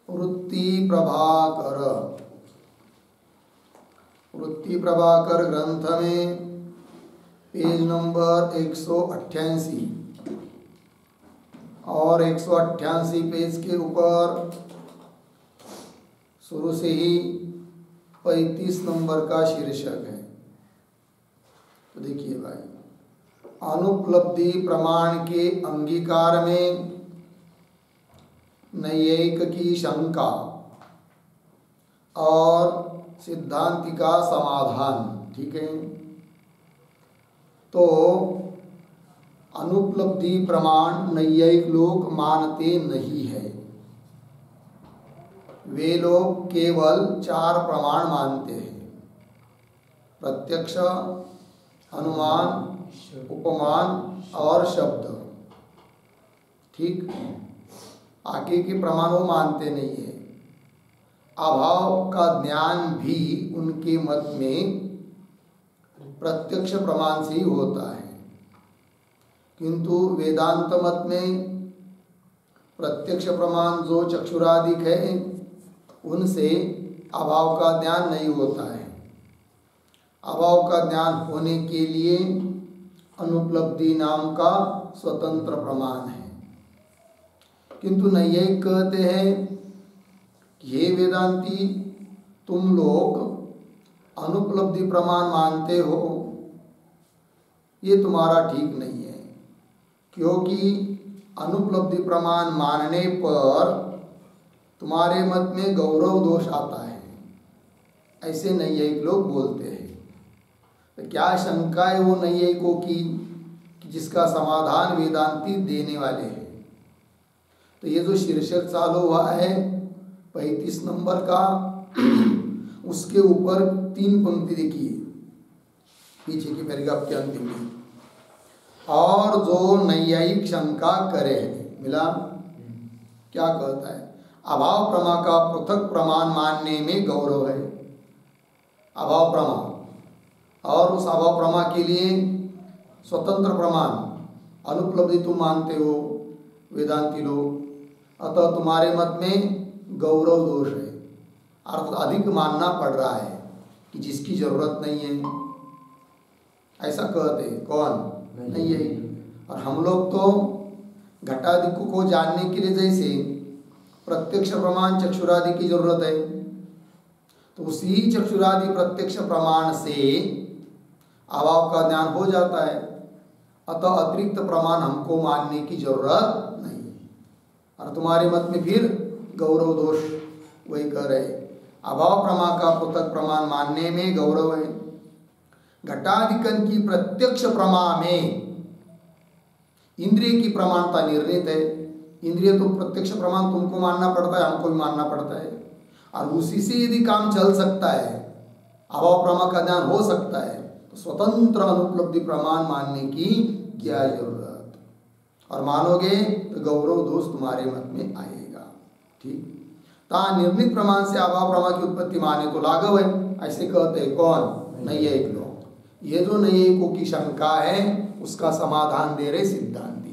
वृत्ति प्रभाकर ग्रंथ में पेज नंबर 188 और 188 पेज के ऊपर शुरू से ही 35 नंबर का शीर्षक है। तो देखिए भाई, अनुपलब्धि प्रमाण के अंगीकार में नैयायिक की शंका और सिद्धांति का समाधान। ठीक है, तो अनुपलब्धि प्रमाण नैयायिक लोग मानते नहीं है। वे लोग केवल 4 प्रमाण मानते हैं: प्रत्यक्ष, अनुमान, उपमान और शब्द। ठीक, आगे के प्रमाण वो मानते नहीं है। अभाव का ज्ञान भी उनके मत में प्रत्यक्ष प्रमाण से ही होता है, किंतु वेदांत मत में प्रत्यक्ष प्रमाण जो चक्षुरादिक है उनसे अभाव का ज्ञान नहीं होता है। अभाव का ज्ञान होने के लिए अनुपलब्धि नाम का स्वतंत्र प्रमाण है। किंतु नैयायिक कहते हैं कि हे वेदांती, तुम लोग अनुपलब्धि प्रमाण मानते हो, ये तुम्हारा ठीक नहीं है, क्योंकि अनुपलब्धि प्रमाण मानने पर तुम्हारे मत में गौरव दोष आता है, ऐसे नैयायिक लोग बोलते हैं। तो क्या शंका है वो नैयायिकों की कि जिसका समाधान वेदांती देने वाले हैं। तो ये जो शीर्षक चालू हुआ है 35 नंबर का, उसके ऊपर 3 पंक्ति देखिए पीछे की पैराग्राफ के अंतिम में। और जो नैयायिक शंका करे, मिला क्या कहता है? अभाव प्रमा का पृथक प्रमाण मानने में गौरव है। अभाव प्रमा, और उस अभाव प्रमा के लिए स्वतंत्र प्रमाण अनुपलब्धि तुम मानते हो वेदांती लोग, अतः तुम्हारे मत में गौरव दोष है, अर्थ अधिक मानना पड़ रहा है कि जिसकी जरूरत नहीं है, ऐसा कहते हैं। कौन? नहीं है। और हम लोग तो घटादि को जानने के लिए जैसे प्रत्यक्ष प्रमाण चक्षुरादि की जरूरत है, तो उसी चक्षुरादि प्रत्यक्ष प्रमाण से अभाव का ज्ञान हो जाता है, अतः अतिरिक्त प्रमाण हमको मानने की जरूरत नहीं। और तुम्हारे मत में फिर गौरव दोष वही कह रहे, अभाव प्रमा का पृथक प्रमाण मानने में गौरव है। घटाधिकन की प्रत्यक्ष प्रमा में इंद्रिय की प्रमाणता निर्णित है। इंद्रिय तो प्रत्यक्ष प्रमाण तुमको मानना पड़ता है, हमको भी मानना पड़ता है, और उसी से यदि काम चल सकता है, अभाव प्रमा का ज्ञान हो सकता है, तो स्वतंत्र अनुपलब्धि प्रमाण मानने की क्या जरूरत? और मानोगे तो गौरव दोष तुम्हारे मत में आएगा। ठीक, ता निर्णित प्रमाण से अभाव प्रमा की उत्पत्ति माने तो लाघव है, ऐसे कहते हैं। कौन? नैयायिक लोग। ये जो नैयायिकों की शंका है उसका समाधान दे रहे सिद्धांती।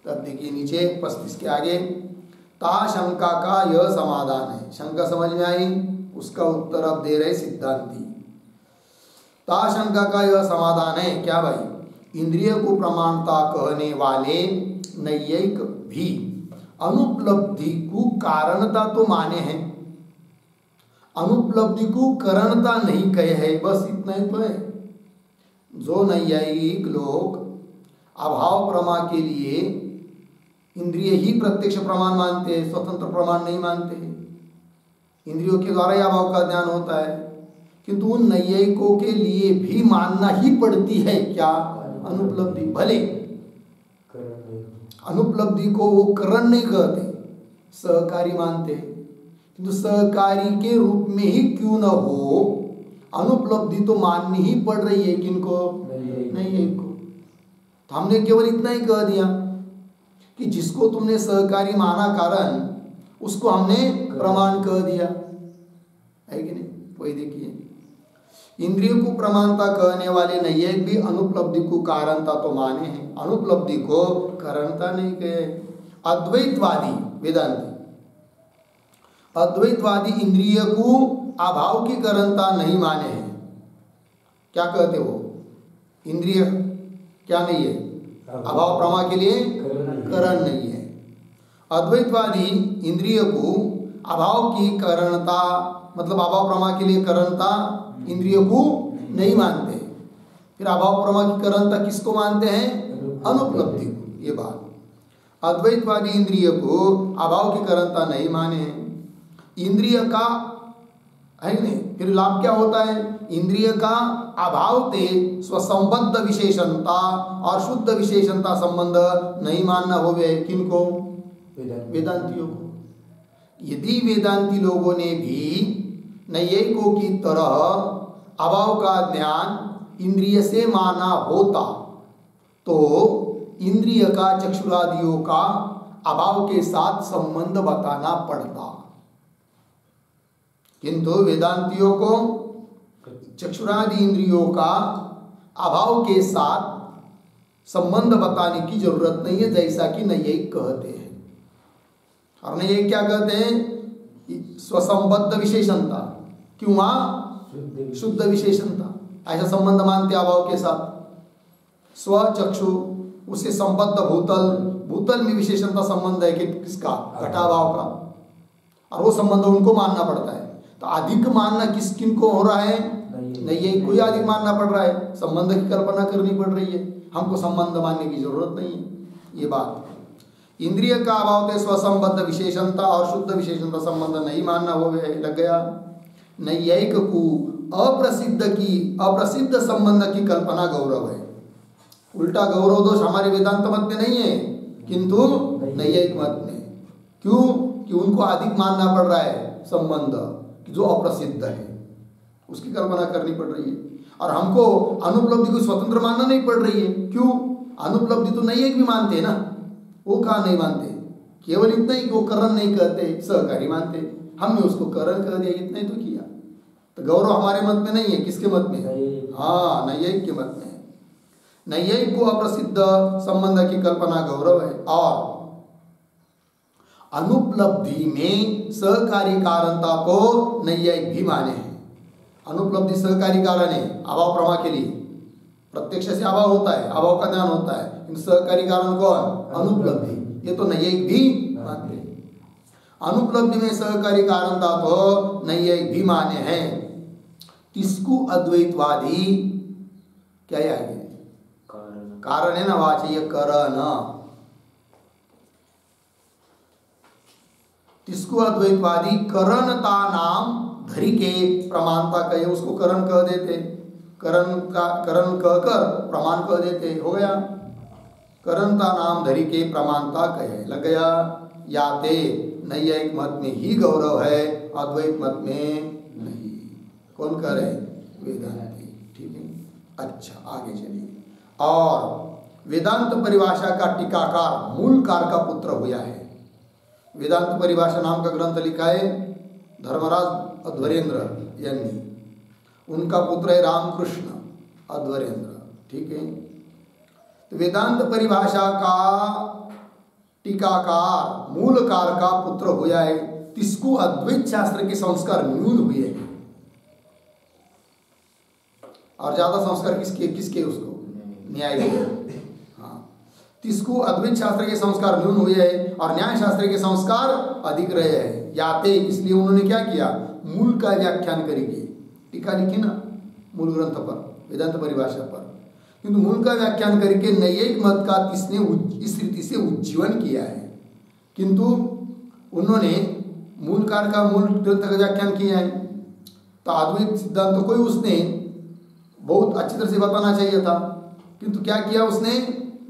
तब देखिए नीचे 35 के आगे, ता शंका का यह समाधान है। शंका समझ में आई, उसका उत्तर अब दे रहे सिद्धांती। ता शंका का यह समाधान है क्या भाई? इंद्रिय को प्रमाणता कहने वाले नैयायिक भी अनुपलब्धि को कारणता तो माने हैं, अनुपलब्धि को कारणता नहीं कहे है, बस इतना ही तो है। जो नैयायिक लोग अभाव प्रमा के लिए इंद्रिय ही प्रत्यक्ष प्रमाण मानते हैं, स्वतंत्र प्रमाण नहीं मानते हैं, इंद्रियों के द्वारा ही अभाव का ज्ञान होता है, किंतु उन नैयायिकों के लिए भी मानना ही पड़ती है क्या? अनुपलब्धि। भले अनुपलब्धि को वो करण नहीं कहते, सहकारी मानते, किंतु सहकारी के रूप में ही क्यों न हो, अनुपलब्धि तो माननी ही पड़ रही है। किनको? नैयायिक को। तो हमने केवल इतना ही कह दिया कि जिसको तुमने सहकारी माना कारण, उसको हमने प्रमाण कह दिया, है कि नहीं? वही देखिए, इंद्रिय को प्रमाणता कहने वाले नैयायिक भी अनुपलब्धि को कारणता तो माने हैं, अनुपलब्धि को कारणता नहीं कहे। अद्वैतवादी वेदांती अद्वैतवादी इंद्रिय को अभाव की करणता नहीं माने हैं। क्या कहते हो? इंद्रिय क्या नहीं है? अभाव प्रमा के लिए करण नहीं है। अद्वैतवादी इंद्रिय को अभाव की करणता मतलब अभाव प्रमा के लिए करणता इंद्रिय को नहीं मानते। फिर अभाव प्रमा की करणता किसको मानते हैं? अनुपलब्धि को। ये बात अद्वैतवादी इंद्रिय को अभाव की करणता नहीं माने हैं। इंद्रिय का है नहीं, फिर लाभ क्या होता है? इंद्रिय का अभाव ते स्वसंबद्ध विशेषणता और शुद्ध विशेषणता संबंध नहीं मानना हो गए। किनको? वेदांतियों को। यदि वेदांती लोगों ने भी नैयायिकों की तरह अभाव का ज्ञान इंद्रिय से माना होता तो इंद्रिय का चक्षुरादियों का अभाव के साथ संबंध बताना पड़ता। किंतु वेदांतियों को चक्षुरादि इंद्रियों का अभाव के साथ संबंध बताने की जरूरत नहीं है, जैसा कि नैयायिक कहते हैं। और नैयायिक क्या कहते हैं? स्वसंबद्ध विशेषणता। क्यों? वहां शुद्ध विशेषणता ऐसा संबंध मानते अभाव के साथ। स्व चक्षु उससे संबद्ध भूतल, भूतल में विशेषणता संबंध है कि किसका? घटाभाव का। और वो संबंध उनको मानना पड़ता है। तो अधिक मानना किनको हो रहा है? नहीं, ये कोई अधिक मानना पड़ रहा है। संबंध की कल्पना करनी पड़ रही है। हमको संबंध मानने की जरूरत नहीं है। ये बात इंद्रिय का अभाव थे स्वसंबद्ध विशेषणता और शुद्ध विशेषणता संबंध नहीं मानना हो गया, लग गया। नैयायिक को अप्रसिद्ध संबंध की कल्पना गौरव है। उल्टा गौरव दोष हमारे वेदांत मत में नहीं है, किंतु नैयायिक मत में। क्यों? कि उनको अधिक मानना पड़ रहा है संबंध जो अप्रसिद्ध है, उसकी कल्पना करनी पड़ रही है। और हमको अनुपलब्धि को स्वतंत्र मानना नहीं पड़ रही है। क्यों? अनुपलब्धि तो नैयायिक भी मानते हैं ना। वो कहाँ नहीं मानते? केवल इतना ही कि वो करण नहीं कहते, सहकारी मानते। हमने उसको करण कह दिया, इतना ही तो किया। तो गौरव हमारे मत में नहीं है। किसके मत में? हाँ, नैयायिक के मत में। नैयायिक को अप्रसिद्ध संबंध की कल्पना गौरव है। और अनुपलब्धि में सहकारी कारणता को नैयायिक भी माने हैं। अनुपलब्धि सहकारी कारण है अभाव प्रमा के लिए। प्रत्यक्ष से अभाव होता है, अभाव का ज्ञान होता है। सहकारी कारण कौन? अनुपलब्धि। ये तो नैयायिक भी मानते हैं। अनुपलब्धि में सहकारी कारणता तो नैयायिक भी माने हैं। किसको? अद्वैतवादी क्या है? आगे कारण है ना, वाच्य करण। किसको? अद्वैतवादी करणता नाम धरी के प्रमाणता कहे, उसको करण कह देते। करण कहकर प्रमाण कह देते। हो गया। करणता नाम धरी के प्रमाणता कहे, लग गया। याते नैयायिक मत में ही गौरव है, अद्वैत मत में नहीं। कौन कह रहे? वेदांती। ठीक है, अच्छा आगे चलिए। और वेदांत परिभाषा का टीकाकार मूलकार का पुत्र हुआ है। वेदांत परिभाषा नाम का ग्रंथ लिखा है धर्मराज अध्वरेंद्र यानी, उनका पुत्र है रामकृष्ण अध्वरेंद्र। ठीक है। तो वेदांत परिभाषा का टीकाकार मूलकार का पुत्र हुआ है। तिसको अद्वैत शास्त्र के संस्कार न्यून हुए हैं। और ज्यादा संस्कार किसके उसको? न्याय। हाँ, तिसको अद्वैत शास्त्र के संस्कार न्यून हुए हैं और न्याय शास्त्र के संस्कार अधिक रहे हैं। याते इसलिए उन्होंने क्या किया? मूल का व्याख्यान करेंगे। टीका लिखी ना मूल ग्रंथ पर, वेदांत परिभाषा पर। किंतु मूल का व्याख्यान करके नैयायिक मत का किसने इस रीति से उज्जीवन किया है। किंतु उन्होंने मूलकार का मूल ग्रंथ का व्याख्यान किया है। तो अद्वैत सिद्धांत तो कोई उसने बहुत अच्छी तरह से बताना चाहिए था, किंतु क्या किया उसने?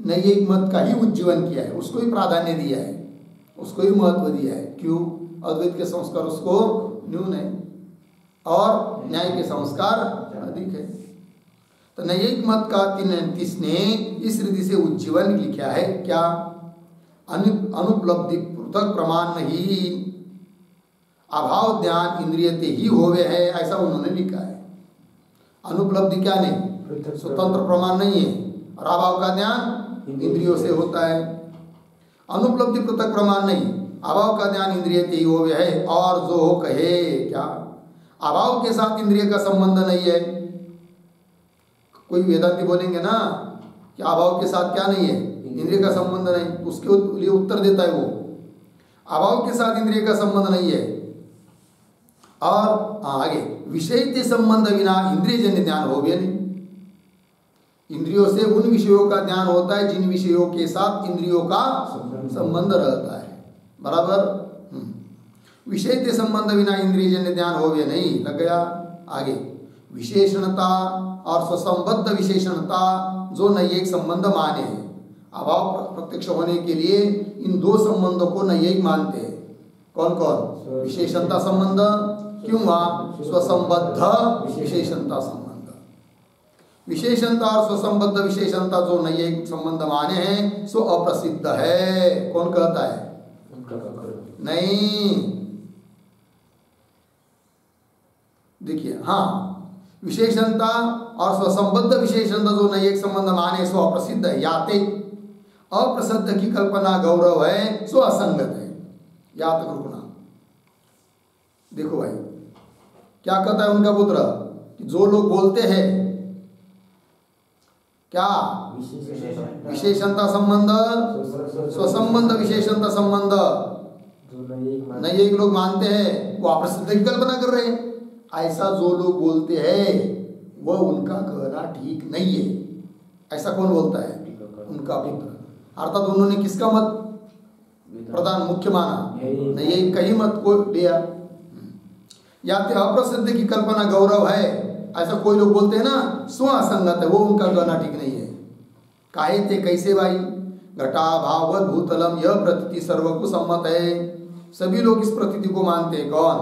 नैयायिक मत का ही उज्जीवन किया है, उसको ही प्राधान्य दिया है, उसको ही महत्व दिया है। क्यों? अद्वैत के संस्कार उसको न्यून है और न्याय के संस्कार अधिक है। तो नैयायिक मत का किसने इस रीति से उज्जीवन लिखा है? क्या? अनुपलब्धि पृथक प्रमाण नहीं, अभाव ज्ञान इंद्रियते ही होवे है, ऐसा उन्होंने लिखा है। अनुपलब्धि क्या नहीं? स्वतंत्र प्रमाण नहीं है। और अभाव का ज्ञान इंद्रियों से होता है। अनुपलब्धि पृथक प्रमाण नहीं, अभाव का ज्ञान इंद्रिय ते हो है। और जो हो कहे क्या अभाव के साथ इंद्रिय का संबंध नहीं है। कोई वेदांती बोलेंगे ना कि अभाव के साथ क्या नहीं है, इंद्रिय का संबंध नहीं, तो उसके लिए उत्तर देता है वो अभाव के साथ इंद्रिय का संबंध नहीं है। और आगे विषय के संबंध बिना इंद्रिय जन्य ज्ञान हो गया नहीं। इंद्रियों से उन विषयों का ज्ञान होता है जिन विषयों के साथ इंद्रियों का संबंध रहता है। बराबर। विषय के संबंध बिना इंद्रिय जन्य ज्ञान हो गया नहीं। लग गया। आगे विशेषणता और स्वसंबद्ध विशेषणता जो नैयिक संबंध माने हैं। अभाव प्रत्यक्ष होने के लिए इन दो संबंधों को नैयिक मानते हैं। कौन कौन? विशेषणता संबंध क्यों स्वसंबद्ध विशेषणता संबंध। विशेषणता और स्वसंबद्ध विशेषणता जो नैयिक संबंध माने हैं सो अप्रसिद्ध है। कौन कहता है? नहीं, देखिए, हाँ, विशेषणता और स्वसंबद्ध विशेषणता जो नैयिक संबंध माने सो अप्रसिद्ध है। याते अप्रसिद्ध की कल्पना गौरव है सो असंगत है। याद रुकना। देखो भाई क्या कहता है उनका पुत्र कि जो लोग बोलते हैं क्या विशेषणता संबंध स्वसंबंध विशेषणता संबंध नैयिक लोग मानते हैं वो अप्रसिद्ध की कल्पना कर रहे हैं। ऐसा जो लोग बोलते हैं वह उनका कहना ठीक नहीं है। ऐसा कौन बोलता है? उनका पुत्र। अर्थात उन्होंने किसका मत प्रधान मुख्य माना? नैयिक का ही मत को लिया। या तो अप्रसिद्ध की कल्पना गौरव है ऐसा कोई लोग बोलते हैं ना, स्व असंगत है, वो उनका कहना ठीक नहीं है। काहे थे कैसे भाई? घटा भाववत भूतलम यह प्रतीति सर्वको सम्मत है। सभी लोग इस प्रतीति को मानते हैं। कौन?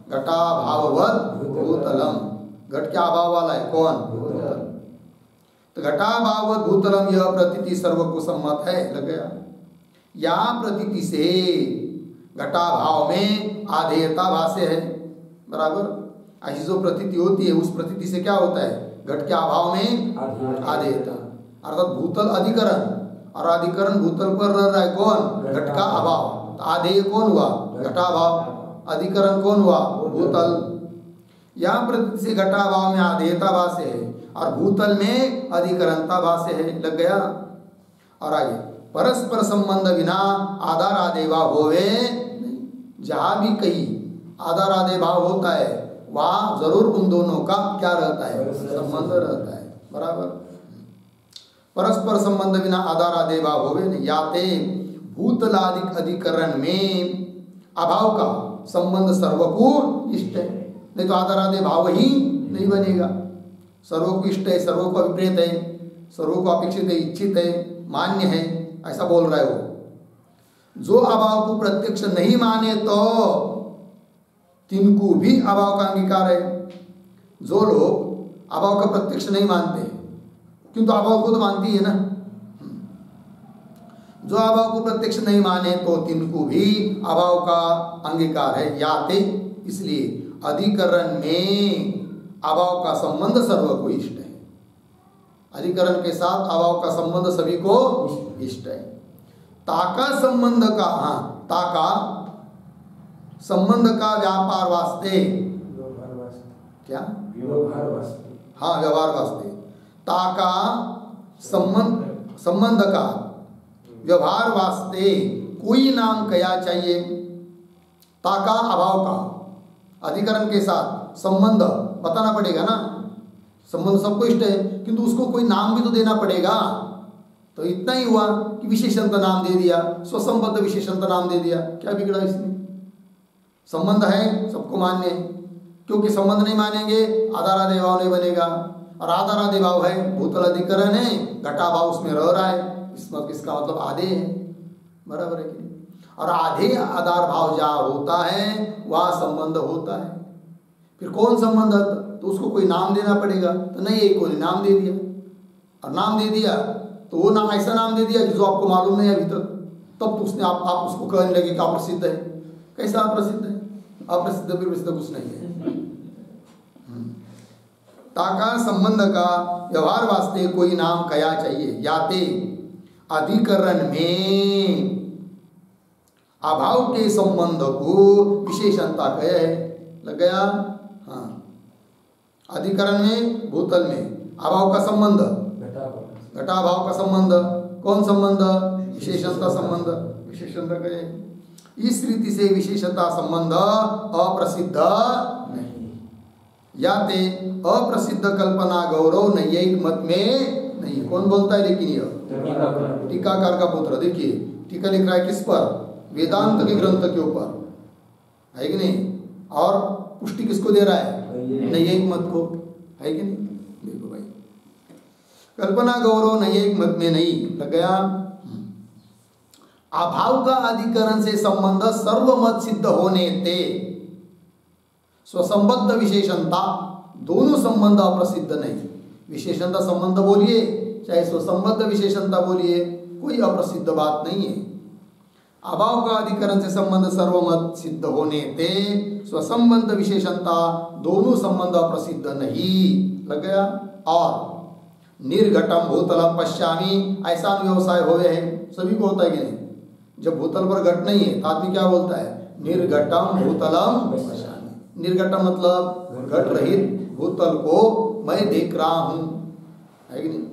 घटा भाववत भूतलम। घट क्या अभाव वाला है? कौन? भूतल। तो घटा भाववत भूतलम यह प्रतीति सर्वको सम्मत है। लग गया। या प्रतीति से घटा भाव में आधेयता भाष्य है। बराबर। ऐसी जो प्रतीति होती है उस प्रतीति से क्या होता है? घट के अभाव में आधेयता, अर्थात भूतल अधिकरण, और अधिकरण भूतल पर रह रहा है। कौन? घट का अभाव। तो आधेय कौन हुआ? घटाभाव। अधिकरण कौन हुआ? भूतल। यहाँ प्रतीति से घटाभाव में आधेयता भाष्य है और भूतल में अधिकरणता भाष्य है। लग गया। और आगे परस्पर संबंध बिना आधार आदि भाव होवे। जहां भी कहीं आधार आदि भाव होता है वहां जरूर उन दोनों का क्या रहता है? संबंध रहता है। बराबर। परस्पर संबंध बिना आधार आदि भाव होवे नहीं। याते भूतलादिक अधिकरण में अभाव का संबंध सर्व को इष्ट है, नहीं तो आधार आदि भाव ही नहीं बनेगा। सर्व को इष्ट है, सर्व को अभिप्रेत है, सर्व को अपेक्षित है, इच्छित है, मान्य है, ऐसा बोल रहा है वो। जो अभाव को प्रत्यक्ष नहीं माने तो तिनको भी अभाव का अंगीकार है। जो लोग अभाव का प्रत्यक्ष नहीं मानते किंतु अभाव को तो मानती है ना। जो अभाव को प्रत्यक्ष नहीं माने तो तिनको भी अभाव का अंगीकार है। याते इसलिए अधिकरण में अभाव का संबंध सर्व को इष्ट है। अधिकरण के साथ अभाव का संबंध सभी को इष्ट है। ताका संबंध का, हाँ, ताका संबंध का व्यापार वास्ते, क्या? हाँ, व्यवहार वास्ते। ताका संबंध का व्यवहार वास्ते कोई नाम कया चाहिए। ताका अभाव का अधिकरण के साथ संबंध बताना पड़ेगा ना। संबंध सबको इष्ट है किंतु उसको कोई नाम भी तो देना पड़ेगा। तो इतना ही हुआ कि विशेषणता नाम दे दिया, स्वसंबद्ध विशेषणता नाम दे दिया, क्या बिगड़ा इसमें? संबंध है सबको मान्य है, क्योंकि संबंध नहीं मानेंगे आधार आदि भाव नहीं बनेगा। और आधार आदि भाव है, भूतल अधिकरण है, घटा भाव उसमें रह रहा है, इसका मतलब आधे है। बराबर है कि नहीं? और आधे आधार भाव जहाँ होता है वहाँ संबंध होता है। फिर कौन संबंध? तो उसको कोई नाम देना पड़ेगा। तो नहीं, एक कोई नाम दे दिया, और नाम दे दिया तो वो नाम ऐसा नाम दे दिया जो आपको मालूम नहीं है अभी तक। तब तो उसने आप उसको कहने लगे कि अप्रसिद्ध है। कैसा अप्रसिद्ध है? अप्रसिद्ध फिर प्रसिद्ध कुछ नहीं है। ताका संबंध का व्यवहार वास्ते कोई नाम कया चाहिए। याते अधिकरण में अभाव के संबंध को विशेषणता कहे है। लग गया? हाँ, अधिकरण में भूतल में अभाव का संबंध, घटाभाव का संबंध, कौन संबंध? विशेषणता संबंध, विशेषणता कहे। इस रीति से विशेषता संबंध अप्रसिद्ध नहीं, या ते अप्रसिद्ध कल्पना गौरव नैयायिक मत में नहीं। कौन बोलता है? लेकिन यह टीकाकार का पुत्र। देखिए टीका लिख रहा है किस पर? वेदांत के ग्रंथ के ऊपर, है कि नहीं? और पुष्टि किसको दे रहा है? नैयायिक मत को, है कि नहीं? देखो भाई, कल्पना गौरव नैयायिक मत में नहीं। लग गया? अभाव का अधिकरण से संबंध सर्वमत सिद्ध होने ते स्वसंबद्ध विशेषणता, दोनों संबंध अप्रसिद्ध नहीं। विशेषणता संबंध बोलिए चाहे स्वसंबद्ध विशेषणता बोलिए, कोई अप्रसिद्ध बात नहीं है। अभाव का अधिकरण से संबंध सर्वमत सिद्ध होने ते स्वसंबद्ध विशेषणता, दोनों संबंध अप्रसिद्ध नहीं। लग गया? और निर्घटम भूतलम पश्यामी, ऐसा व्यवसाय होवे है। सभी को होता है कि नहीं? जब भूतल पर घट नहीं है तो आदमी क्या बोलता है? निर्घटम भूतलम पश्यामि। निर्घटम मतलब घट रहित भूतल को मैं देख रहा हूं, है कि नहीं?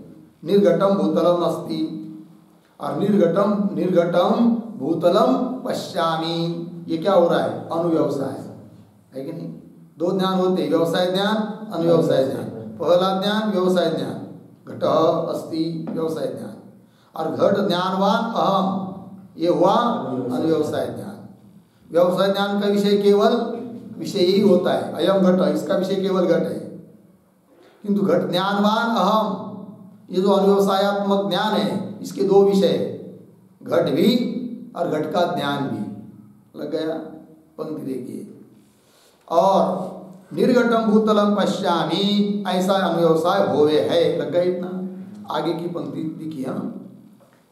निर्घटम भूतलम अस्ति, और निर्घटम भूतलम पश्यामि, ये क्या हो रहा है? अनुव्यवसाय, है कि नहीं? दो ज्ञान होते, व्यवसाय ज्ञान, अनुव्यवसाय ज्ञान। पहला ज्ञान व्यवसाय ज्ञान, घट अस्ति व्यवसाय ज्ञान, और घट ज्ञानवान अहम, ये हुआ अनुव्यवसाय ज्ञान। व्यवसाय ज्ञान का विषय केवल विषय ही होता है, अयम घट, इसका विषय केवल घट है। किंतु घट ज्ञानवान अहम, ये जो अनुव्यवसायत्मक ज्ञान है, इसके दो विषय, घट भी और घट का ज्ञान भी। लग गया? पंक्ति देखिए, और निर्घटम भूतलम पश्यामि, ऐसा अनुव्यवसाय होवे है। लग गया इतना? आगे की पंक्ति देखिए, हम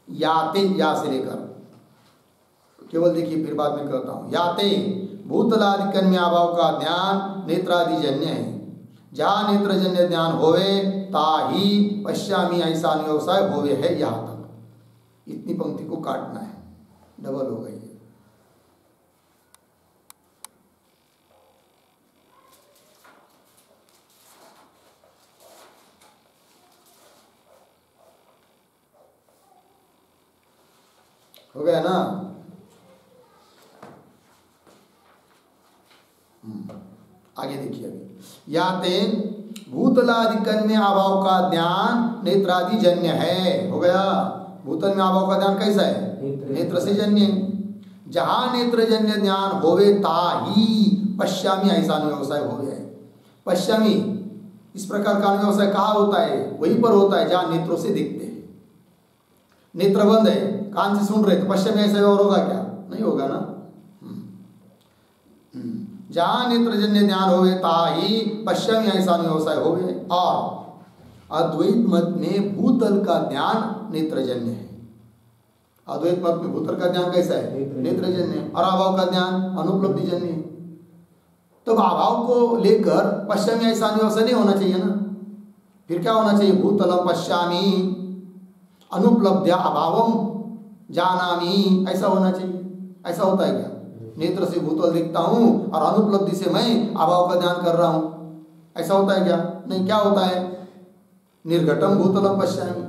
याते, या से लेकर केवल देखिए, फिर बाद में कहता हूं। याते भूतलादिकन्य अभाव का ज्ञान नेत्रादिजन्य है, जहाँ नेत्रजन्य ज्ञान होवे ताही पश्यामी, ऐसा अनुव्यवसाय होवे है। यहाँ तक इतनी पंक्ति को काटना है, डबल हो गई है। हो गया ना? आगे देखिए, अभी याते भूतलादिकन्य अभाव का ज्ञान नेत्रादि जन्य है। हो गया? भूतल में अभाव का ज्ञान कैसा है? नेत्र से जन्य। जहां नेत्रजन्य ज्ञान होवे ताही पश्यामी, ऐसा अनुव्यवसाय होवे है। पश्यामी, इस प्रकार का अनुव्यवसाय कहाँ होता है? वहीं पर होता है जहां नेत्रों से दिखते हैं। नेत्र बंद है, कान से सुन रहे, तो पश्चिमी ऐसा और होगा क्या? नहीं होगा ना। जहां नेत्रजन्य ज्ञान होवे ताही पश्चिमी, ऐसा व्यवसाय होवे। और अद्वैत मत में भूतल का ज्ञान नेत्रजन्य है। अद्वैत मत में भूतल का ज्ञान कैसा है? नेत्रजन्य। और अभाव का ज्ञान अनुपलब्धिजन्य है। तो अभाव को लेकर पश्चिमी ऐसा व्यवसाय नहीं होना चाहिए ना। फिर क्या होना चाहिए? भूतलम पश्यामी अनुपलब्ध्या अभावम जानामी, ऐसा होना चाहिए। ऐसा होता है क्या? नेत्र से भूतल देखता हूं और अनुपलब्धि से मैं अभाव का ध्यान कर रहा हूं, ऐसा होता है क्या? नहीं। क्या होता है? निर्घटम भूतलम पश्यामि,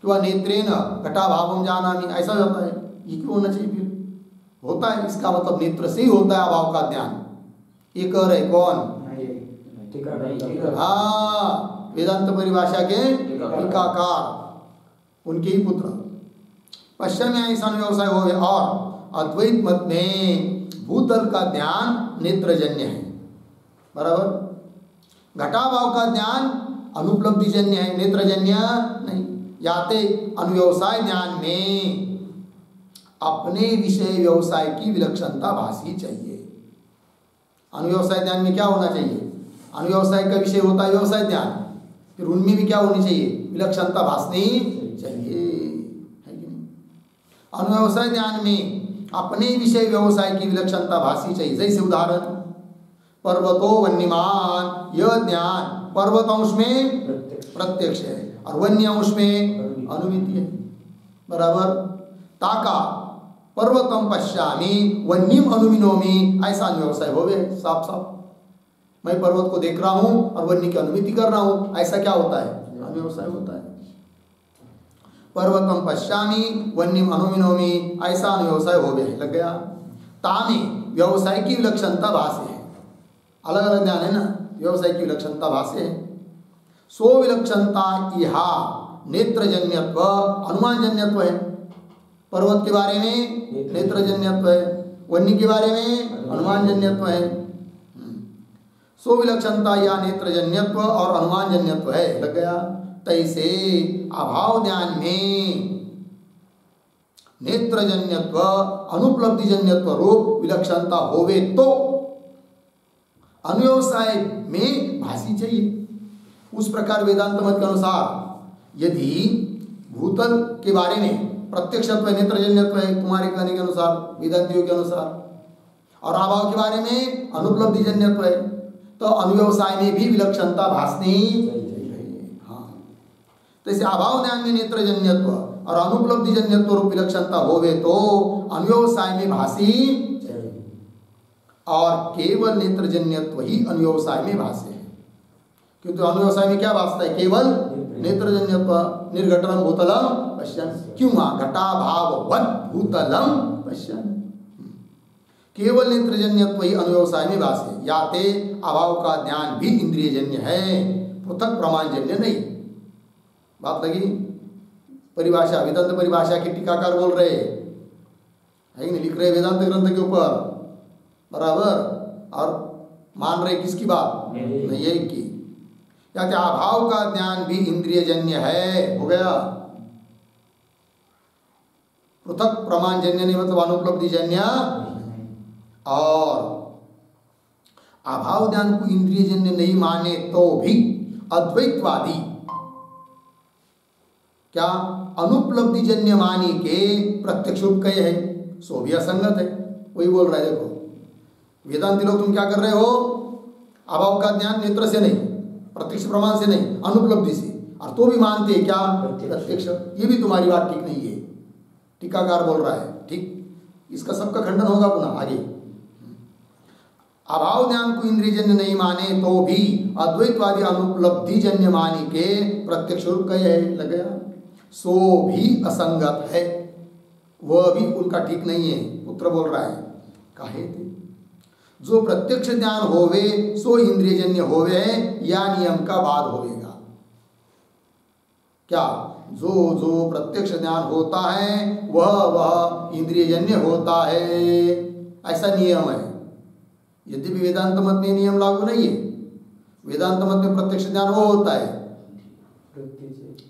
कि नेत्रेण घटाभावम जानामि, ऐसा होता है। ये क्यों होना चाहिए? फिर होता है, इसका मतलब नेत्र से ही होता है अभाव का ध्यान। ये कह रहे कौन? हाँ, वेदांत परिभाषा के टीकाकार, उनके ही पुत्र। पश्चिम में ऐसा व्यवसाय हो गया। और अद्वैत मत में भूतल का ज्ञान नेत्रजन्य है, बराबर। घटाभाव का ज्ञान अनुपलब्धिजन्य है, नेत्रजन्य नहीं। याते अनुव्यवसाय ज्ञान में अपने विषय व्यवसाय की विलक्षणता भाषी चाहिए। अनुव्यवसाय ज्ञान में क्या होना चाहिए? अनुव्यवसाय का विषय होता है व्यवसाय ज्ञान, फिर उनमें भी क्या होनी चाहिए? विलक्षणता भाषनी चाहिए, है कि नहीं? अनुव्यवसाय ज्ञान में अपने विषय व्यवसाय की विलक्षणता भाषी चाहिए। जैसे उदाहरण, पर्वतो वन्यमान, यह ज्ञान पर्वत अंश में प्रत्यक्ष है और वन्य अंश में अनुमिति है, बराबर। ताका पर्वतम पश्यामी वन्यम अनुमिनोमी, ऐसा व्यवसाय हो गए साफ साफ। मैं पर्वत को देख रहा हूं और वन्य की अनुमिति कर रहा हूं, ऐसा क्या होता है? व्यवसाय होता है। पर्वतम पश्यामी वन्यम अनुमिनोमी, ऐसा व्यवसाय हो गए, लग गया। तामे व्यवसाय की विलक्षणता भाष्य है, अलग अलग ज्ञान है ना, व्यवसाय की विलक्षणता भाष्य है। सो विलक्षणता इहा नेत्रजन्यत्व अनुमानजन्यत्व है। पर्वत के बारे में नेत्रजन्यत्व है, वन्य के बारे में अनुमानजन्यत्व है। सो विलक्षणता या नेत्रजन्यत्व और अनुमानजन्यत्व है, लग गया। तैसे अभाव ज्ञान में नेत्रजन्यत्व अनुपलब्धिजन्यत्व रूप विलक्षणता होवे तो अनुव्यवसाय में भाषी चाहिए। उस प्रकार वेदांत मत के अनुसार यदि भूतल के बारे में प्रत्यक्षत्व नेत्रजन्यत्व है तुम्हारे कहने के अनुसार, वेदांतियों के अनुसार, और अभाव के बारे में अनुपलब्धिजन्यत्व है, तो अनुव्यवसाय में भी विलक्षणता भाषनी चाहिए। हाँ, तो इसे अभाव ज्ञान में नेत्रजन्यत्व और अनुपलब्धिजन्यत्व रूप विलक्षणता होवे तो अनुव्यवसाय में भाषी चाहिए, और केवल नेत्रजन्यत्व ही अनुव्यवसाय में भाष्य है। क्योंकि अनुव्यवसाय में क्या भाषता है? केवल नेत्रजन्यत्व। निर्घटनम भूतलम पश्यन्, क्यों? घटाभाववत् भूतलम पश्यन्, केवल नेत्रजन्यत्व ही अनुव्यवसाय में भाष्य। याते अभाव का ज्ञान भी इंद्रियजन्य है, पृथक प्रमाणजन्य नहीं। बात लगी? परिभाषा, वेदांत परिभाषा की टीकाकार बोल रहे है कि नहीं, लिख रहे वेदांत ग्रंथ के ऊपर, बराबर, और मान रहे किसकी बात? नहीं, यही की। या क्या अभाव का ज्ञान भी इंद्रियजन्य है, हो गया। पृथक प्रमाणजन्य नहीं, मतलब अनुपलब्धिजन्य। और अभाव ज्ञान को इंद्रियजन्य नहीं माने तो भी अद्वैतवादी क्या अनुपलब्धिजन्य मानी के प्रत्यक्ष रूप कहे है, सो भी असंगत है। वही बोल रहा है, देखो वेदांती लोग तुम क्या कर रहे हो? अभाव का ज्ञान नेत्र से नहीं, प्रत्यक्ष प्रमाण से नहीं, अनुपलब्धि से, और तो भी मानते हैं क्या? प्रत्यक्ष। ये भी तुम्हारी बात ठीक नहीं है, टीकाकार बोल रहा है। ठीक, इसका सबका खंडन होगा पुनः आगे। अभाव ज्ञान को इंद्रियजन्य नहीं माने तो भी अद्वैतवादी अनुपलब्धिजन्य मानी के प्रत्यक्ष रूप कहे है, लग गया। सो भी असंगत है, वह भी उनका ठीक नहीं है। पुत्र बोल रहा है, काहे थे? जो प्रत्यक्ष ज्ञान होवे सो इंद्रियजन्य होवे, या नियम का बाद होवेगा। क्या? जो जो प्रत्यक्ष ज्ञान होता है वह इंद्रियजन्य होता है, ऐसा नियम है। यद्यपि वेदांत मत में नियम लागू नहीं है। वेदांत मत में प्रत्यक्ष ज्ञान वो होता है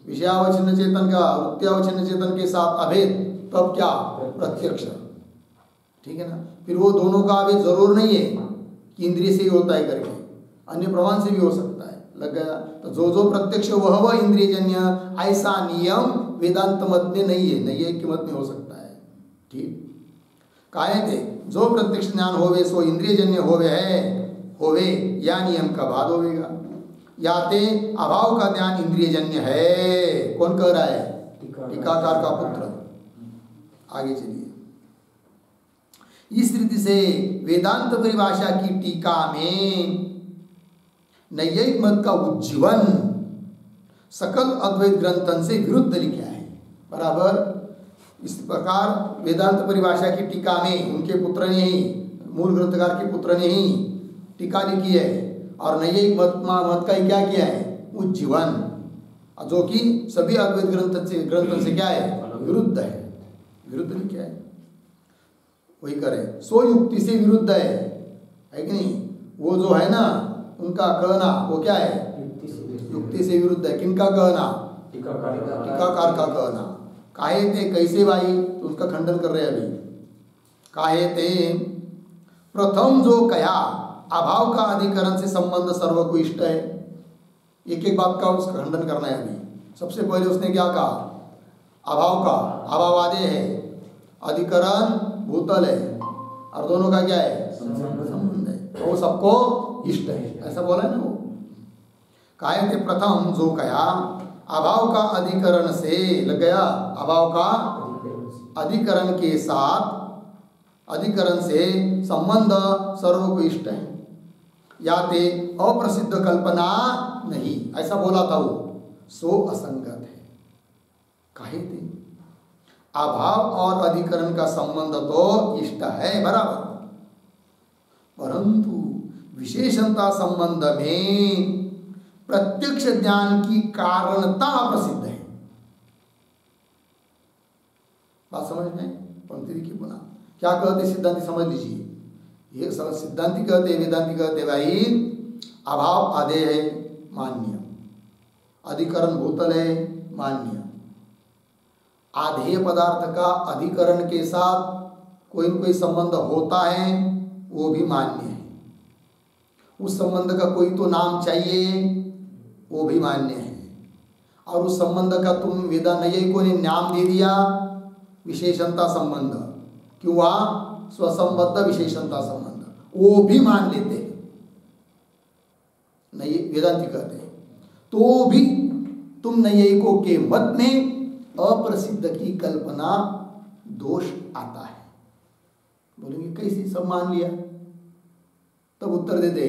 विषयावच्छिन्न चेतन का वृत्त्यावच्छिन्न चेतन के साथ अभेद, तब क्या? प्रत्यक्ष। ठीक है ना? फिर वो दोनों का अभेद जरूर नहीं है कि इंद्रिय से ही होता है करके, अन्य प्रमाण से भी हो सकता है, लग गया। तो जो जो प्रत्यक्ष वह इंद्रियजन्य, ऐसा नियम वेदांत मत में नहीं है, नहीं है कि मत में हो सकता है। ठीक, काहे थे? जो प्रत्यक्ष ज्ञान होवे सो इंद्रियजन्य होवे है, होवे या नियम का बाद होवेगा। याते अभाव का ज्ञान इंद्रियजन्य है। कौन कह रहा है? टीकाकार का पुत्र। आगे चलिए। इस रीति से वेदांत परिभाषा की टीका में नैयायिक मत का उज्जीवन सकल अद्वैत ग्रंथन से विरुद्ध लिखा है, बराबर। इस प्रकार वेदांत परिभाषा की टीका में उनके पुत्र ने ही, मूल ग्रंथकार के पुत्र ने ही टीका लिखी है, और नैयायिक मत का ही क्या किया है? उज्जीवन, जो कि सभी अद्वैत ग्रंथन से क्या है? विरुद्ध है, विरुद्ध लिखा है। वही करें, सो युक्ति से विरुद्ध है कि नहीं? वो जो है ना उनका कहना, वो क्या है? युक्ति से विरुद्ध है। किनका कहना? टीकाकार का कहना। काहे थे? कैसे भाई? तो उसका खंडन कर रहे हैं अभी। काहे थे? प्रथम जो कया अभाव का अधिकरण से संबंध सर्व को इष्ट है। एक एक बात का उसका खंडन करना है अभी। सबसे पहले उसने क्या कहा? अभाव का, अभावादे है, अधिकरण भूतल है, और दोनों का क्या है? संबंध है, वो सबको इष्ट है, ऐसा बोला है ना वो। काहे थे? प्रथम जो कया अभाव का अधिकरण से, लग गया, अभाव का अधिकरण के साथ, अधिकरण से संबंध सर्व को इष्ट है, या ते अप्रसिद्ध कल्पना नहीं, ऐसा बोला था वो, सो असंगत है। काहे थे? अभाव और अधिकरण का संबंध तो इष्ट है बराबर, परंतु विशेषणता संबंध में प्रत्यक्ष ज्ञान की कारणता प्रसिद्ध है। बात समझ में? पंक्ति देखिए पुनः क्या कहते सिद्धांति, समझ लीजिए। ये सिद्धांति कहते, वेदांति कहते भाई अभाव आधेय है मान्य, अधिकरण भूतल है मान्य, आधेय पदार्थ का अधिकरण के साथ कोई न कोई संबंध होता है वो भी मान्य है, उस संबंध का कोई तो नाम चाहिए वो भी मान्य है, और उस संबंध का तुम वेदांतियों ने नाम दे दिया विशेषणता संबंध, क्यों? वहाँ स्वसंबद्ध विशेषणता संबंध, वो भी मान लेते हैं, नहीं वेदांति कहते हैं, तो भी तुम नैयायिकों के मत में अप्रसिद्ध की कल्पना दोष आता है। बोलेंगे कैसे? सब मान लिया, तब उत्तर देते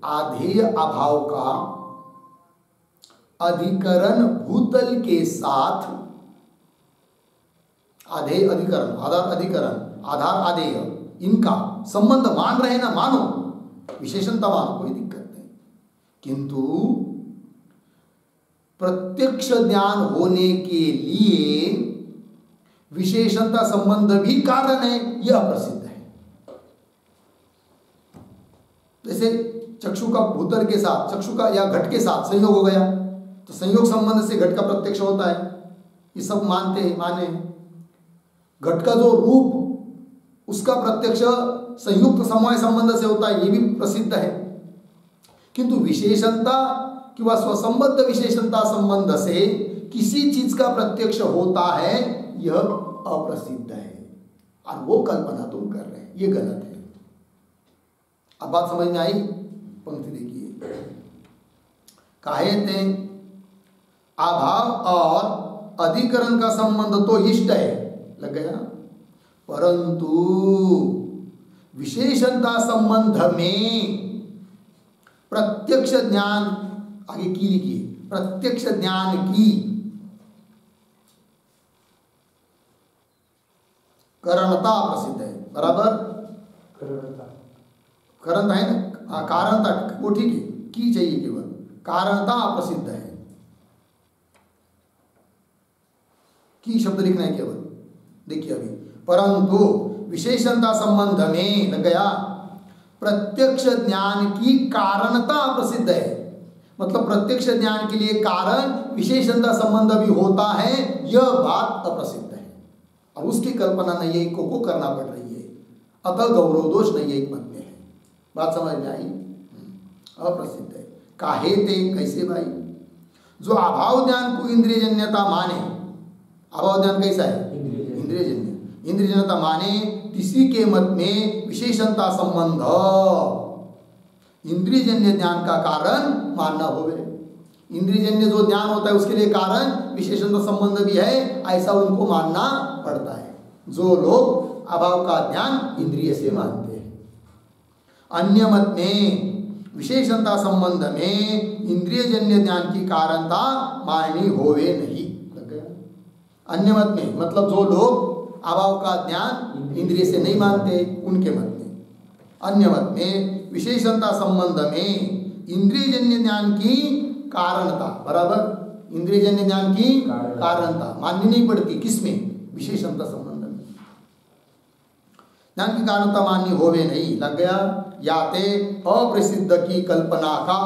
आधेय अभाव का अधिकरण भूतल के साथ, आधेय अधिकरण, आधार अधिकरण, आधार आधेय, इनका संबंध मान रहे ना, मानो विशेषणता मानो, कोई दिक्कत नहीं, किंतु प्रत्यक्ष ज्ञान होने के लिए विशेषणता संबंध भी कारण है, यह प्रसिद्ध है। जैसे चक्षु का भूतल के साथ, चक्षु का या घट के साथ संयोग हो गया, तो संयोग संबंध से घट का प्रत्यक्ष होता है, ये सब मानते हैं, माने घट का जो रूप उसका प्रत्यक्ष संयुक्त समवाय संबंध से होता है, ये भी प्रसिद्ध है, किंतु विशेषणता किंवा स्वसंबद्ध विशेषणता संबंध से किसी चीज का प्रत्यक्ष होता है, यह अप्रसिद्ध है, और वो कल्पना तुम कर रहे हैं, ये गलत है। अब बात समझ में आई? पंक्ति देखिए, काहे ते अभाव और अधिकरण का संबंध तो इष्ट है, लग गया, परंतु विशेषणता संबंध में प्रत्यक्ष ज्ञान, आगे की लिखिए, प्रत्यक्ष ज्ञान की कारणता प्रसिद्ध है, बराबर, कारणता है ना, कारणता वो ठीक है, की चाहिए केवल, कारणता प्रसिद्ध है, की शब्द लिखना है केवल। देखिए अभी, परंतु विशेषणता संबंध में, लग गया, प्रत्यक्ष ज्ञान की कारणता प्रसिद्ध है, मतलब प्रत्यक्ष ज्ञान के लिए कारण विशेषणता संबंध भी होता है, यह बात अप्रसिद्ध है, और उसकी कल्पना नैयायिकों को करना पड़ रही है, अतः गौरव दोष नैयायिक मत में है। बात समझ में आई? अप्रसिद्ध है। काहे ते, कैसे भाई? जो अभाव ज्ञान को इंद्रियजन्यता माने, अभाव ज्ञान कैसा है? इंद्रियजन्य, इंद्रियजन्यता माने, किसी के मत में विशेषणता संबंध इंद्रियजन्य ज्ञान का कारण मानना होवे। इंद्रियजन्य जो ज्ञान होता है उसके लिए कारण विशेषणता संबंध भी है, ऐसा उनको मानना पड़ता है, जो लोग अभाव का ज्ञान इंद्रिय से मानते हैं। अन्य मत में विशेषणता संबंध में इंद्रियजन्य ज्ञान की कारणता माननी होवे नहीं, लग गया। अन्य मत में मतलब जो लोग अभाव का ज्ञान इंद्रिय से नहीं मानते, उनके मत में, अन्य मत में विशेषणता संबंध में इंद्रियजन्य ज्ञान की कारणता, बराबर, इंद्रियजन्य ज्ञान की कारणता माननी नहीं पड़ती, किसमें? विशेषणता संबंध में, ज्ञान की कारणता माननी होवे नहीं, लग गया। याते अप्रसिद्ध की कल्पना का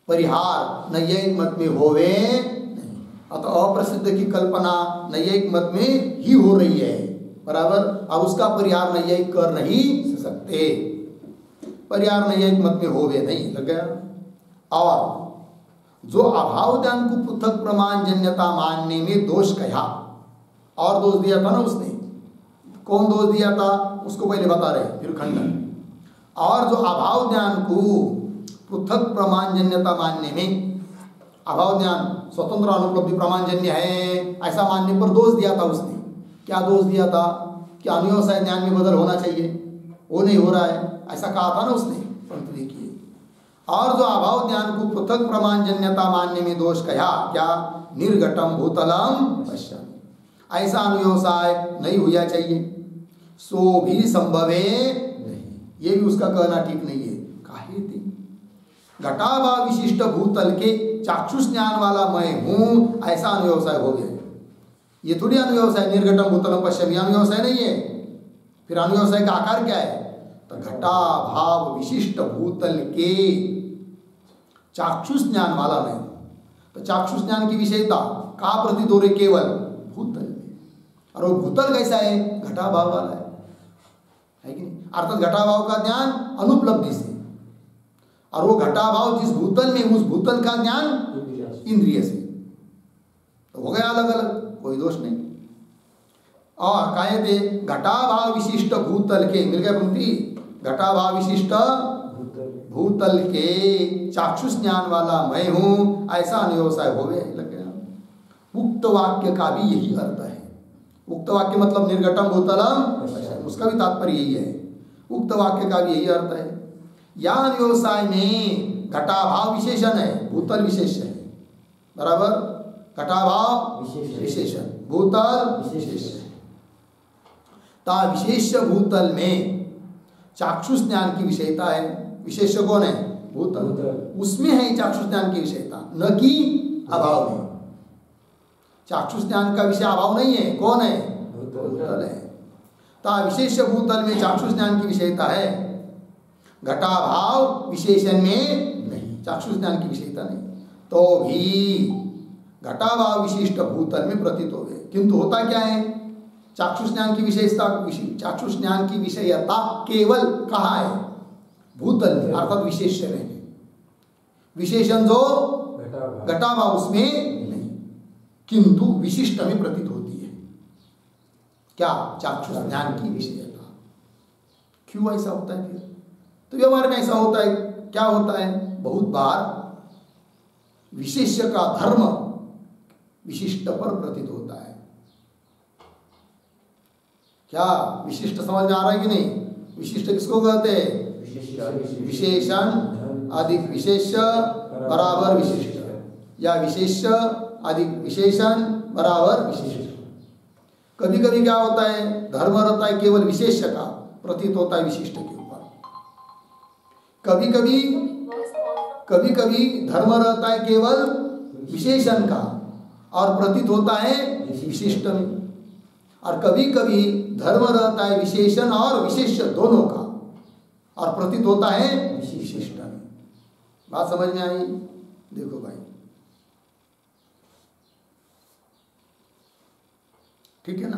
परिहार नैयायिक मत में होवे नहीं, अतः अप्रसिद्ध की कल्पना नैयायिक मत में ही हो रही है, बराबर, और उसका परिहार नैयायिक कर नहीं सकते, परिहार नैयायिक मत में होवे नहीं, लग गया। और जो अभाव ज्ञान को पृथक प्रमाण जन्यता मानने में दोष कहा, और दोष दिया था ना उसने, कौन दोष दिया था उसको पहले बता रहे, फिर खंडन। और जो अभाव ज्ञान को पृथक प्रमाण जन्यता मानने में, अभाव ज्ञान स्वतंत्र अनुपलब्धि प्रमाणजन्य है ऐसा मानने पर दोष दिया था उसने, क्या दोष दिया था कि अनुव्यवसाय ज्ञान में बदल होना चाहिए, वो नहीं हो रहा है, ऐसा कहा था ना उसने। परंतु देखिए, और जो अभाव ज्ञान को पृथक प्रमाणजन्यता मानने में दोष कहा, क्या निर्घटम भूतलम पश्यन्, ऐसा अनुव्यवसाय नहीं होना चाहिए, सो भी संभवे नहीं, ये भी उसका कहना ठीक नहीं है। काहे थी घटाभाव विशिष्ट भूतल के चाक्षुष ज्ञान वाला मैं हूं, ऐसा अनुव्यवसाय हो गया। ये थोड़ी अनुव्यवसाय निर्घटम भूतलम पश्यन् अनुव्यवसाय नहीं है। फिर अनुव्यवसाय का आकार क्या है? तो घटाभाव विशिष्ट भूतल के चाक्षुष ज्ञान वाला मैं। तो चाक्षुष ज्ञान की विषयता कहाँ प्रतीत हो रही? केवल भूतल में। और वो भूतल कैसा है? घटाभाव वाला है कि नहीं? अर्थात घटाभाव का ज्ञान अनुपलब्धि से, और वो घटाभाव जिस भूतल में, उस भूतल का ज्ञान इंद्रिय से। तो हो गया अलग अलग, कोई दोष नहीं। और कहे थे घटाभाव विशिष्ट भूतल के, मिल गया पंक्ति, घटाभाव विशिष्ट भूतल के चाक्षुष ज्ञान वाला मैं हूं, ऐसा अनुव्यवसाय हो गया। लग गया। उक्त वाक्य का भी यही अर्थ है। उक्त वाक्य मतलब निर्घटम भूतलम, उसका भी तात्पर्य यही है। उक्त वाक्य का भी यही अर्थ है। या अनुव्यवसाय में घटाभाव विशेषण है, भूतल विशेष है, बराबर। घटाभाव विशेषण, भूतल विशेष है। ता विशेष भूतल में चाक्षुष ज्ञान की विषयता है। विशेष कौन है? भूतल। उसमें है चाक्षुष ज्ञान की विषयता, न कि अभाव में। चाक्षुष ज्ञान का विषय अभाव नहीं है, कौन है? भूतल है। ता विशेष भूतल में चाक्षुष ज्ञान की विषयता है, घटाभाव विशेषण में नहीं, चाक्षुष ज्ञान की विषयता नहीं। तो भी घटाभाव विशिष्ट भूतल में प्रतीत हो गए। किंतु होता क्या है? चाक्षुष ज्ञान की विशेषता, चाक्षुष ज्ञान की विषयता केवल कहाँ है? भूतल में, अर्थात विशेष में। विशेषण जो घटाभाव उसमें नहीं, किंतु विशिष्ट में प्रतीत होती है। क्या? चाक्षुष ज्ञान की विषयता। क्यों ऐसा होता है? फिर तो व्यवहार में ऐसा होता है। क्या होता है? बहुत बार विशेष्य का धर्म विशिष्ट पर प्रतीत होता है। क्या विशिष्ट समझ में आ रहा है कि नहीं? विशिष्ट किसको कहते हैं? विशेषण अधिक विशेष्य बराबर विशिष्ट, या विशेष्य अधिक विशेषण बराबर विशिष्ट। कभी कभी क्या होता है? धर्म रहता है केवल विशेष्य का, प्रतीत होता है विशिष्ट के ऊपर। कभी कभी धर्म रहता है केवल विशेषण का, और प्रतीत होता है विशिष्ट में। और कभी कभी धर्म रहता है विशेषण और विशेष्य दोनों का, और प्रतीत होता है विशिष्ट में। बात समझ में आई? देखो भाई, ठीक है ना?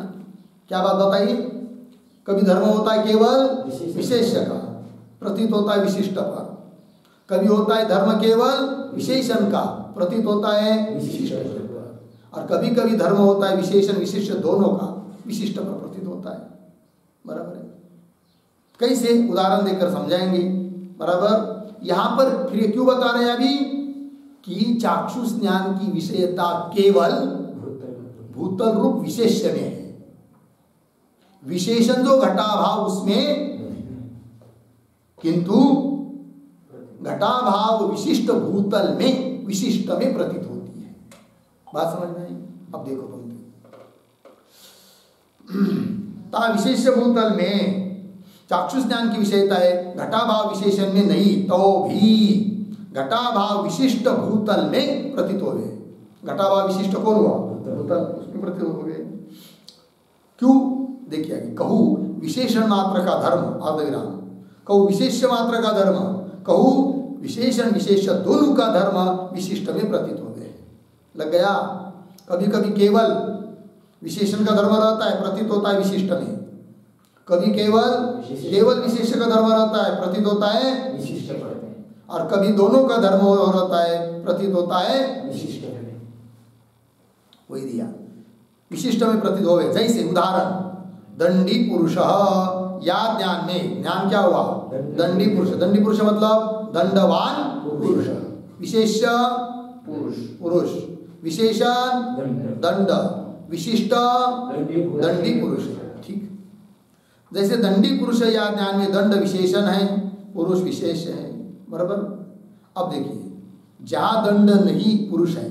क्या बात बताइए? कभी धर्म होता है केवल विशेष्य का, प्रतीत होता है विशिष्ट पर। कभी होता है धर्म केवल विशेषण का, प्रतीत होता है विशिष्ट पर। और कभी कभी धर्म होता है विशेषण विशिष्ट दोनों का, विशिष्ट पर प्रतीत होता है। बराबर है? कैसे? उदाहरण देकर समझाएंगे। बराबर। यहां पर फिर क्यों बता रहे हैं अभी कि चाक्षुष ज्ञान की विषयता केवल भूतल रूप विशेष्य में है। विशेषण जो घटाभाव उसमें, किंतु घटाभाव विशिष्ट भूतल में विशिष्ट में प्रतीत होती है। बात समझ में आई? अब देखो पंक्ति, ता विशेष भूतल में चाक्षुष ज्ञान की विषयता है, घटाभाव विशेषण में नहीं, तो भी घटाभाव विशिष्ट भूतल में प्रतीत हो गए। घटाभाव विशिष्ट कौन हुआ? भूतल, उसमें प्रतीत हो गए। क्यों? देखिए, कहू विशेषण मात्र का धर्म, अर्धविराम, कहू विशेष मात्र का धर्म, कहू विशेषण विशेष दोनों का धर्म विशिष्ट में प्रतीत हो गए। लग गया? कभी कभी केवल विशेषण का धर्म रहता है, प्रतीत होता है विशिष्ट में। कभी केवल विशेष का धर्म रहता है, प्रतीत होता है विशिष्ट में। और कभी दोनों का धर्म रहता है, प्रतीत होता है विशिष्ट में। वही दिया, विशिष्ट में प्रतीत हो गए। जैसे उदाहरण, दंडी पुरुष, या ज्ञान में, ज्ञान क्या हुआ? दंडी पुरुष। दंडी पुरुष मतलब दंडवान पुरुष। विशेष पुरुष, विशेषण दंड, विशिष्ट दंडी पुरुष है। ठीक, जैसे दंडी पुरुष है या ज्ञान में दंड विशेषण है, पुरुष विशेष है, बराबर। अब देखिए जहां दंड नहीं पुरुष है,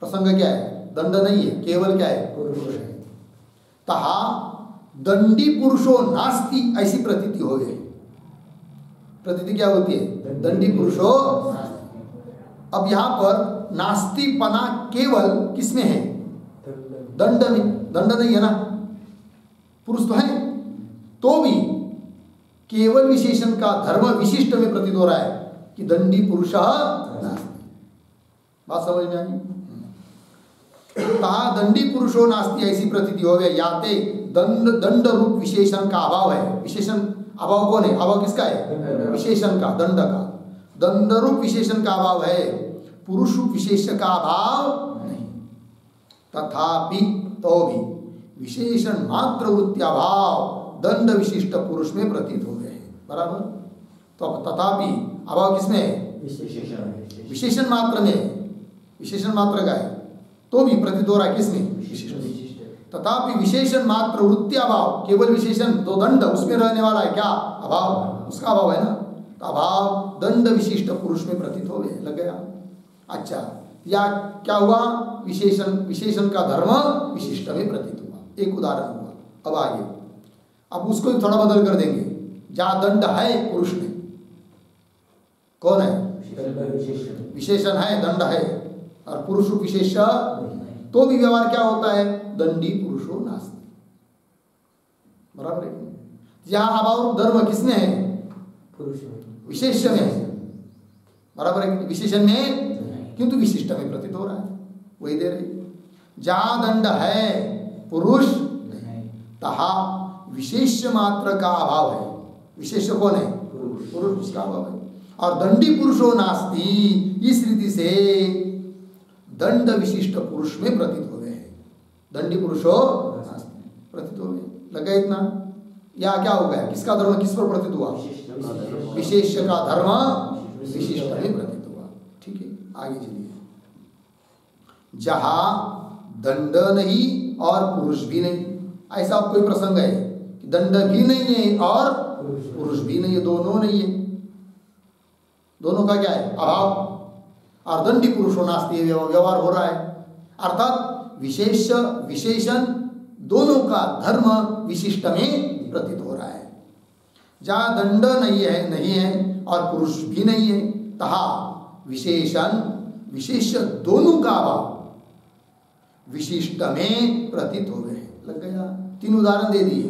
प्रसंग क्या है, दंड नहीं है, केवल क्या है, पुरुष है, तहा दंडी पुरुषो नास्ति ऐसी प्रतीति हो गई। प्रतीति क्या होती है, दंडी पुरुषो। अब यहां पर नास्तिपना केवल किसमें है, दंड में। दंड नहीं है ना, पुरुष तो है, तो भी केवल विशेषण का धर्म विशिष्ट में प्रतीत हो रहा है कि दंडी पुरुष नास्ति। बात समझ में आई। कहा दंडी पुरुषो नास्ति ऐसी प्रतीति हो गई, याते दंड रूप विशेषण का अभाव है। विशेषण अभाव कौन है, अभाव किसका है, विशेषण का, दंड का। दंड रूप विशेषण का अभाव है, पुरुष रूप विशेष का अभाव नहीं। तथापि तो भी विशेषण मात्र वृत्त्याभाव दंड विशिष्ट पुरुष में प्रतीत हो गए हैं, बराबर। तो अब तथापि अभाव किसमें है, विशेषण मात्र में, विशेषण मात्र का है, तो भी प्रतीत हो रहा है किसमें, तथापि विशेषण मात्र वृत्ति अभाव, केवल विशेषण तो दंड उसमें रहने वाला है, क्या अभाव, उसका अभाव है ना, तो अभाव दंड विशिष्ट पुरुष में प्रतीत हो गए, लग गया। अच्छा, या क्या हुआ, विशेषण का धर्म विशिष्ट में प्रतीत हुआ। एक उदाहरण हुआ। अब आगे, अब उसको थोड़ा बदल कर देंगे। जहां दंड है पुरुष में, कौन है, विशेषण है, दंड है, और पुरुष विशेष, तो भी व्यवहार क्या होता है, दंडी पुरुषो नास्ति, बराबर है। जहां अभाव धर्म किसमें है, विशेष में है, बराबर है, विशेषण में, किंतु विशिष्ट में प्रतीत हो रहा है, वही दे रही। जहां दंड है पुरुष, तहा विशेष मात्र का अभाव है। विशेष कौन है, पुरुष, उसका अभाव है। और दंडी पुरुषो नास्ति, इस रीति से दंड विशिष्ट पुरुष में प्रतीत हो गए हैं। दंडी पुरुषो नास्ति प्रतीत हो गए, लगा इतना। या क्या हो गया, किसका धर्म किस पर प्रतीत हुआ, विशेष का धर्म विशिष्ट में प्रतीत हुआ। ठीक है, आगे चलिए। जहां दंड नहीं और पुरुष भी नहीं, ऐसा कोई प्रसंग है कि दंड भी नहीं है और पुरुष भी नहीं है, दोनों नहीं है, दोनों का क्या है, अभाव। और दंडी पुरुषो नास्ति व्यवहार हो रहा है, अर्थात विशेषण दोनों का धर्म विशिष्ट में प्रतीत हो रहा है। जहां दंड नहीं है और पुरुष भी नहीं है, तहा विशेष दोनों का अभाव विशिष्ट में प्रतीत हो गए, लग गया। 3 उदाहरण दे दिए।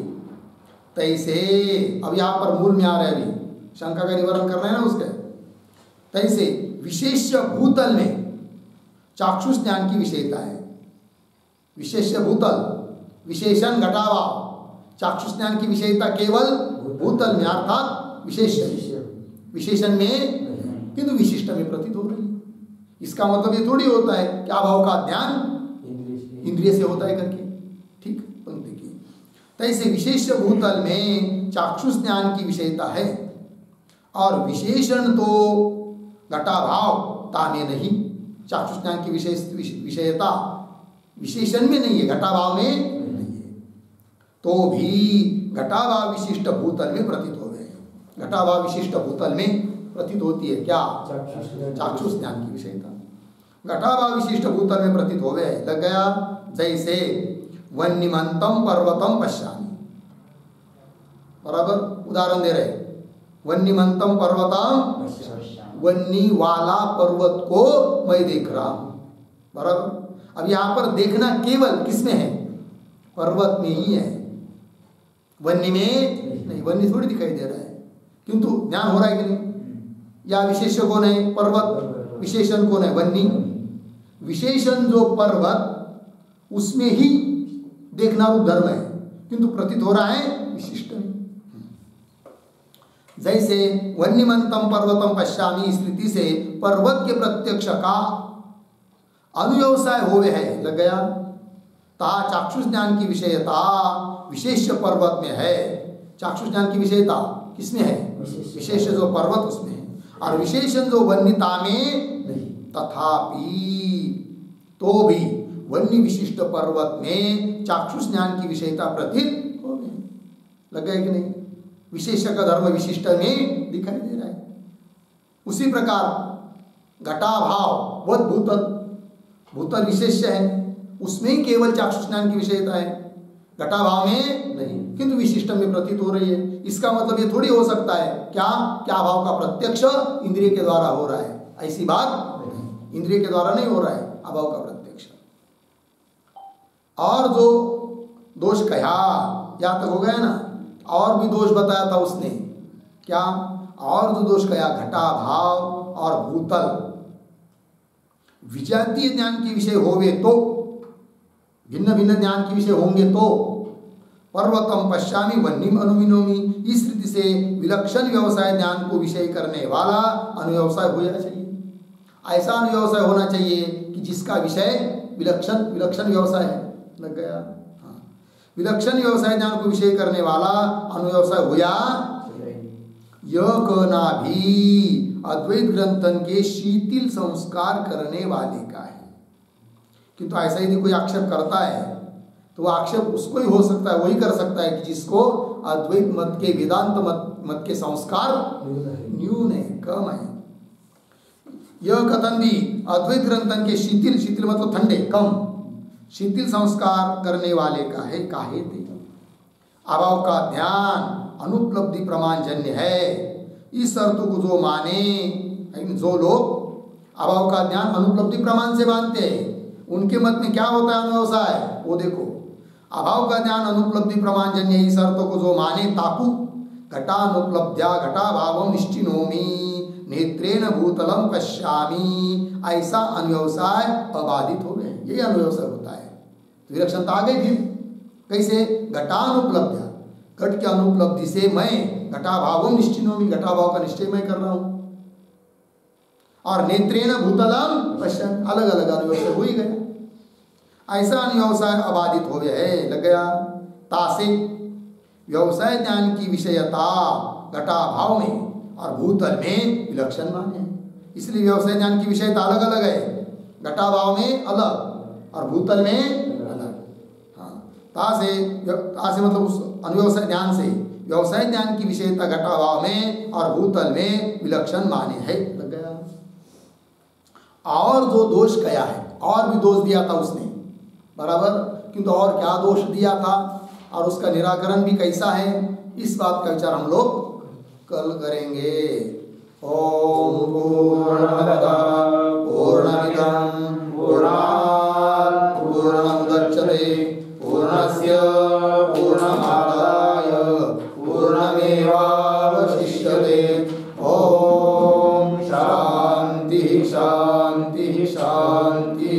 तैसे, अब यहां पर मूल में आ रहे, अभी शंका का निवारण करना है ना उसके। तैसे विशेष भूतल में चाक्षुष ज्ञान की विषयता है। विशेष भूतल, विशेषण घटाभाव, चाक्षुष ज्ञान की विषयता केवल भूतल में, अर्थात विशेषण में, किंतु विशिष्ट में प्रतीत हो रही है। इसका मतलब ये थोड़ी होता है कि अभाव का ज्ञान इंद्रिय से होता है करके। ठीक, पंक्ति की। तैसे विशेष भूतल में चाक्षुष ज्ञान की विषयता है, और विशेषण तो घटाभाव तामे नहीं। चाक्षुष ज्ञान की विषयता विशेषण में नहीं है, घटाभाव में नहीं है, तो भी घटाभाव विशिष्ट भूतल में प्रतीत हो गए। घटाभाव विशिष्ट भूतल में प्रतीत होती है क्या, चाक्षुष ज्ञान की विषयता। घटाभाव विशिष्ट भूतल में प्रतीत हो गए, लग गया। जैसे वन्यमंतम पर्वतम पश्यामि, बराबर उदाहरण दे रहे। वन्यमंतम पर्वतम, वन्नी वाला पर्वत को मैं देख रहा हूं, बराबर। अब यहां पर देखना केवल किसमें है, पर्वत में ही है, वन्य में नहीं। वन्य थोड़ी दिखाई दे रहा है, किंतु ज्ञान हो रहा है कि नहीं। या विशेष कौन है, पर्वत, विशेषण कौन है, वन्य। विशेषण जो पर्वत, उसमें ही देखना रूप धर्म है, किंतु प्रतीत हो रहा है विशिष्ट में। जैसे वन्यमंतम पर्वतम पश्यामि, इस रीति से पर्वत के प्रत्यक्ष का अनुव्यवसाय होवे है, लग गया। ता चाक्षुष ज्ञान की विषयता विशेष पर्वत में है। चाक्षुष ज्ञान की विषयता किसमें है, विशेष जो पर्वत उसमें है, और विशेषण जो वन्यता में नहीं। तथापि, तो भी वन्य विशिष्ट पर्वत में चाक्षुष ज्ञान की विषयता प्रतीत हो गई। लग गया कि नहीं? विशेष का धर्म विशिष्ट में दिखाई दे रहा है। उसी प्रकार घटाभाव वह भूतल, भूतल विशेष्य है, उसमें ही केवल चाक्षुष ज्ञान की विषयता है, घटाभाव में नहीं, किंतु विशिष्ट में प्रतीत हो रही है। इसका मतलब ये थोड़ी हो सकता है क्या क्या भाव का प्रत्यक्ष इंद्रिय के द्वारा हो रहा है, ऐसी बात नहीं, इंद्रिय के द्वारा नहीं हो रहा है अभाव का प्रत्यक्ष। और जो दोष कहा या तक हो गया ना, और भी दोष बताया था उसने, क्या? और जो दोष कहा घटाभाव और भूतल विजातीय ज्ञान के विषय होवे तो, भिन्न भिन्न ज्ञान के विषय होंगे तो, पर्वतम पश्यामि वन्यम अनुमिनोमि, इस रीति से विलक्षण व्यवसाय ज्ञान को विषय करने वाला अनुव्यवसाय होना चाहिए। ऐसा अनुव्यवसाय होना चाहिए कि जिसका विषय विलक्षण विलक्षण व्यवसाय है। लग गया? हाँ, विलक्षण व्यवसाय ज्ञान को विषय करने वाला अनुव्यवसाय होया यह कहना भी अद्वैत ग्रंथन के शीतल संस्कार करने वाले का है। किंतु ऐसा यदि कोई आक्षेप करता है तो आक्षेप उसको ही हो सकता है, वही कर सकता है कि जिसको अद्वैत मत के वेदांत मत के संस्कार न्यून है, कम है। यह कथन भी अद्वैत ग्रंथन के शीतल, शीतल मतलब ठंडे, कम, शीतल संस्कार करने वाले का है। काहे थे? अभाव का ध्यान अनुपलब्धि प्रमाणजन्य है। इस अर्थ को जो माने, जो लोग अभाव का ज्ञान अनुपलब्धि प्रमाण से मानते हैं, उनके मत में क्या होता है अनुव्यवसाय? वो देखो, अभाव का ज्ञान अनुपलब्धि प्रमाणजन्य, इस अर्थ को जो माने ताकु घटानुपलब्ध्या घटाभावम निश्चिनोमि नेत्रेण भूतलम पश्यामि, ऐसा अनुव्यवसाय अबाधित हो गए। यही अनुव्यवसाय होता है। तो विलक्षणता आ गई फिर कैसे? घटानुपलब्ध्या, घट की अनुपलब्धि से मैं घटाभावम निश्चिनोमि, घटाभाव का निश्चय मैं कर रहा हूं, और नेत्रेण भूतलम पश्यामि, अलग अलग अनुव्यवसाय हो ही गया। ऐसा अनुव्यवसाय अबाधित हो गया है। लग गया? तासे व्यवसाय ज्ञान की विषयता घटाभाव में और भूतल में विलक्षण माने, इसलिए व्यवसाय ज्ञान की विषयता अलग अलग है, घटाभाव में अलग और भूतल में अलग। हाँ, तासे मतलब उस अनुव्यवसाय ज्ञान से व्यवसाय ज्ञान की विषयता घटाभाव में और भूतल में विलक्षण माने है। लग गया? और जो दोष कया है, और भी दोष दिया था उसने, बराबर, किंतु और क्या दोष दिया था और उसका निराकरण भी कैसा है, इस बात का विचार हम लोग कल करेंगे। ओम पूर्णमदः पूर्णमिदं पूर्णात् पूर्णमुदच्यते पूर्णस्य पूर्णमादाय पूर्णमेवावशिष्यते। ओम शांति शांति शांति।